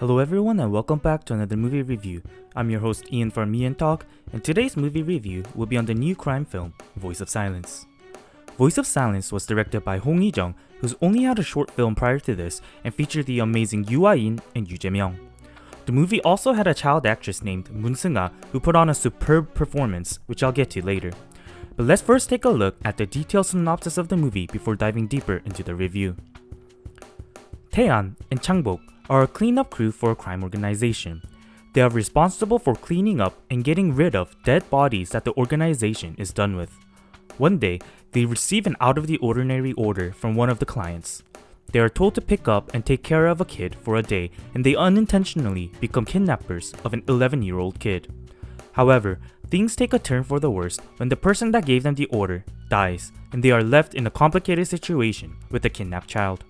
Hello everyone and welcome back to another movie review. I'm your host Ian from EonTalk, and today's movie review will be on the new crime film, Voice of Silence. Voice of Silence was directed by Hong Hee-jung, who's only had a short film prior to this and featured the amazing Yoo Ah-in and Jae-Myeong. The movie also had a child actress named Seung-Ah who put on a superb performance, which I'll get to later. But let's first take a look at the detailed synopsis of the movie before diving deeper into the review. Taehan and Changbok are a cleanup crew for a crime organization. They are responsible for cleaning up and getting rid of dead bodies that the organization is done with. One day, they receive an out-of-the-ordinary order from one of the clients. They are told to pick up and take care of a kid for a day, and they unintentionally become kidnappers of an 11-year-old kid. However, things take a turn for the worse when the person that gave them the order dies, and they are left in a complicated situation with the kidnapped child.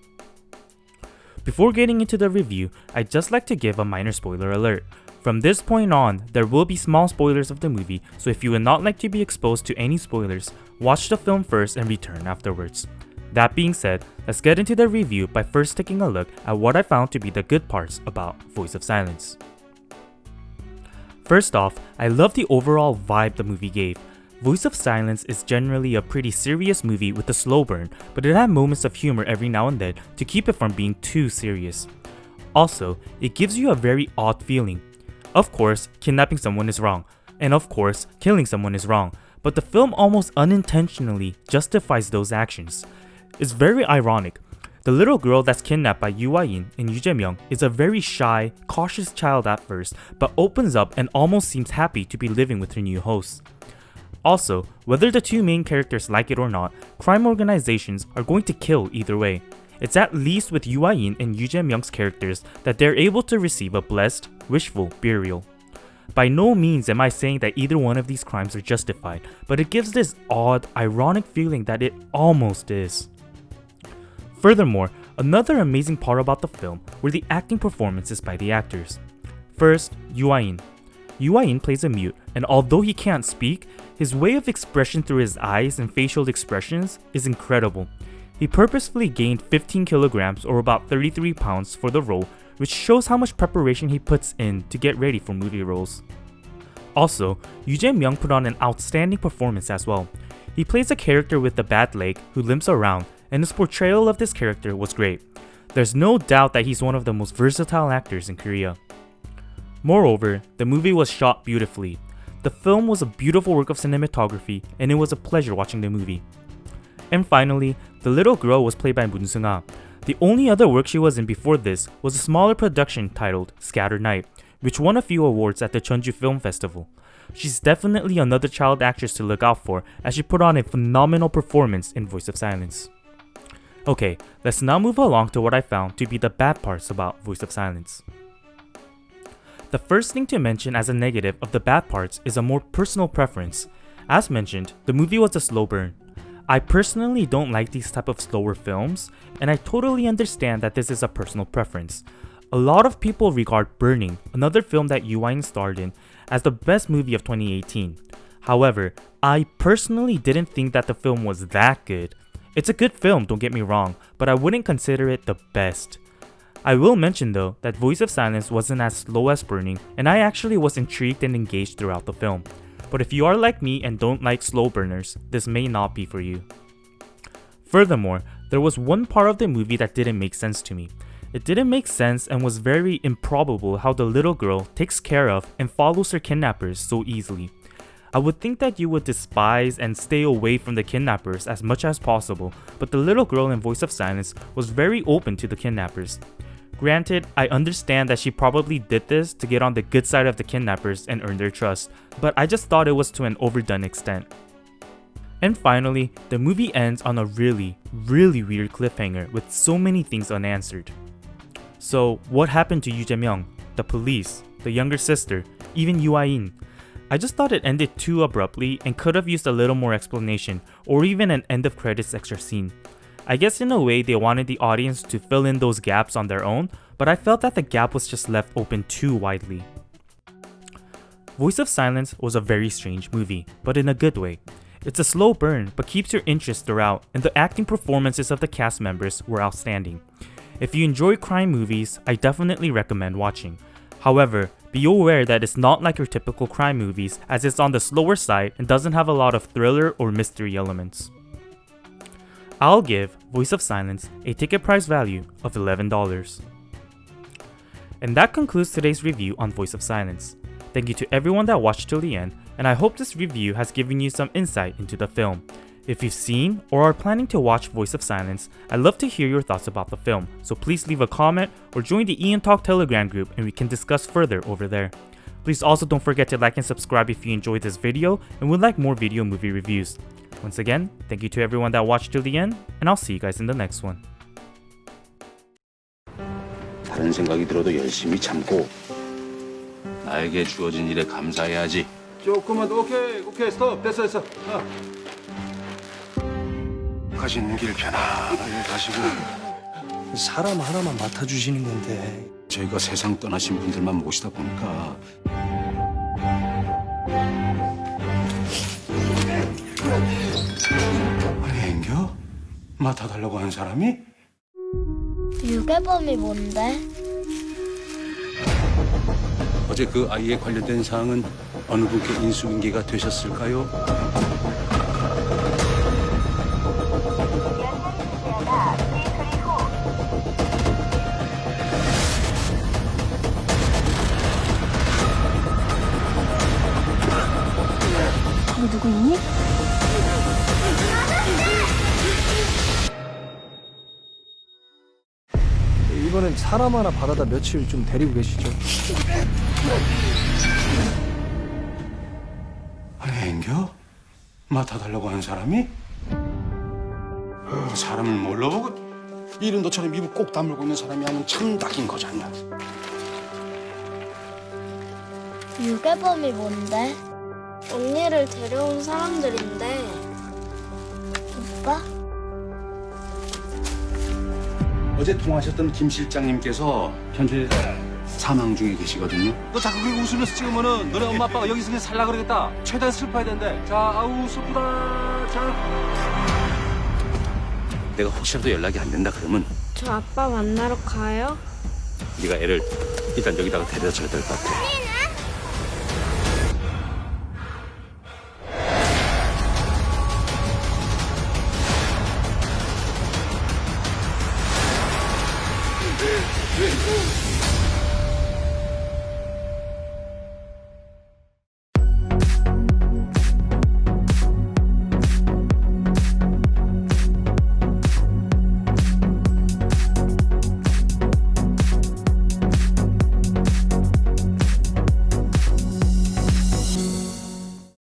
Before getting into the review, I'd just like to give a minor spoiler alert. From this point on, there will be small spoilers of the movie, so if you would not like to be exposed to any spoilers, watch the film first and return afterwards. That being said, let's get into the review by first taking a look at what I found to be the good parts about Voice of Silence. First off, I love the overall vibe the movie gave. Voice of Silence is generally a pretty serious movie with a slow burn, but it had moments of humor every now and then to keep it from being too serious. Also, it gives you a very odd feeling. Of course, kidnapping someone is wrong, and of course, killing someone is wrong, but the film almost unintentionally justifies those actions. It's very ironic. The little girl that's kidnapped by Yoo Ah-in and Jae-Myeong is a very shy, cautious child at first, but opens up and almost seems happy to be living with her new host. Also, whether the two main characters like it or not, crime organizations are going to kill either way. It's at least with Yoo Ah-in and Jae-Myeong's characters that they're able to receive a blessed, wishful burial. By no means am I saying that either one of these crimes are justified, but it gives this odd, ironic feeling that it almost is. Furthermore, another amazing part about the film were the acting performances by the actors. First, Yoo Ah-in. Yoo Ah-in plays a mute, and although he can't speak, his way of expression through his eyes and facial expressions is incredible. He purposefully gained 15 kilograms or about 33 pounds for the role, which shows how much preparation he puts in to get ready for movie roles. Also, Yoo Jae-myung put on an outstanding performance as well. He plays a character with a bad leg who limps around, and his portrayal of this character was great. There's no doubt that he's one of the most versatile actors in Korea. Moreover, the movie was shot beautifully. The film was a beautiful work of cinematography, and it was a pleasure watching the movie. And finally, the little girl was played by Seung-Ah. The only other work she was in before this was a smaller production titled Scattered Night, which won a few awards at the Jeonju Film Festival. She's definitely another child actress to look out for, as she put on a phenomenal performance in Voice of Silence. Okay, let's now move along to what I found to be the bad parts about Voice of Silence. The first thing to mention as a negative of the bad parts is a more personal preference. As mentioned, the movie was a slow burn. I personally don't like these type of slower films, and I totally understand that this is a personal preference. A lot of people regard Burning, another film that Yoo Ah-in starred in, as the best movie of 2018. However, I personally didn't think that the film was that good. It's a good film, don't get me wrong, but I wouldn't consider it the best. I will mention though that Voice of Silence wasn't as slow as Burning, and I actually was intrigued and engaged throughout the film. But if you are like me and don't like slow burners, this may not be for you. Furthermore, there was one part of the movie that didn't make sense to me. It didn't make sense and was very improbable how the little girl takes care of and follows her kidnappers so easily. I would think that you would despise and stay away from the kidnappers as much as possible, but the little girl in Voice of Silence was very open to the kidnappers. Granted, I understand that she probably did this to get on the good side of the kidnappers and earn their trust, but I just thought it was to an overdone extent. And finally, the movie ends on a really weird cliffhanger with so many things unanswered. So, what happened to Yoo Jae-myung, the police, the younger sister, even Yoo Ah-in? I just thought it ended too abruptly and could have used a little more explanation, or even an end of credits extra scene. I guess in a way they wanted the audience to fill in those gaps on their own, but I felt that the gap was just left open too widely. Voice of Silence was a very strange movie, but in a good way. It's a slow burn, but keeps your interest throughout, and the acting performances of the cast members were outstanding. If you enjoy crime movies, I definitely recommend watching. However, be aware that it's not like your typical crime movies, as it's on the slower side and doesn't have a lot of thriller or mystery elements. I'll give Voice of Silence a ticket price value of $11. And that concludes today's review on Voice of Silence. Thank you to everyone that watched till the end, and I hope this review has given you some insight into the film. If you've seen or are planning to watch Voice of Silence, I'd love to hear your thoughts about the film, so please leave a comment or join the EonTalk Telegram group and we can discuss further over there. Please also don't forget to like and subscribe if you enjoyed this video and would like more video movie reviews. Once again, thank you to everyone that watched till the end, and I'll see you guys in the next one. 다른 생각이 들어도 열심히 참고 나에게 주어진 일에 감사해야지. 조금만 더. 오케이 스톱. 됐어. 가시는 길 편안하게 가시고. 사람 하나만 맡아주시는 건데. 저희가 세상 떠나신 분들만 모시다 보니까 아니 앵겨? 맡아달라고 한 사람이? 유괴범이 뭔데? 어제 그 아이에 관련된 사항은 어느 분께 인수인계가 되셨을까요? 너 누구 있니? 이번엔 사람 하나 받아다 며칠 좀 데리고 계시죠. 아니 앵겨? 맡아달라고 한 사람이? 사람을 뭘로 보고 이런 너처럼 입을 꼭 다물고 있는 사람이 하는 참닭인 거잖냐. 유괴범이 뭔데? 언니를 데려온 사람들인데. 오빠? 어제 통화하셨던 김 실장님께서 현재 사망 중에 계시거든요. 너 자꾸 그렇게 웃으면서 찍으면은 너네 엄마 아빠가 여기서 그냥 살라 그러겠다. 최대한 슬퍼야 된대. 자, 아우 슬프다. 자. 내가 혹시라도 연락이 안 된다 그러면 저 아빠 만나러 가요? 네가 애를 일단 여기다가 데려다 줘야 될 것 같아.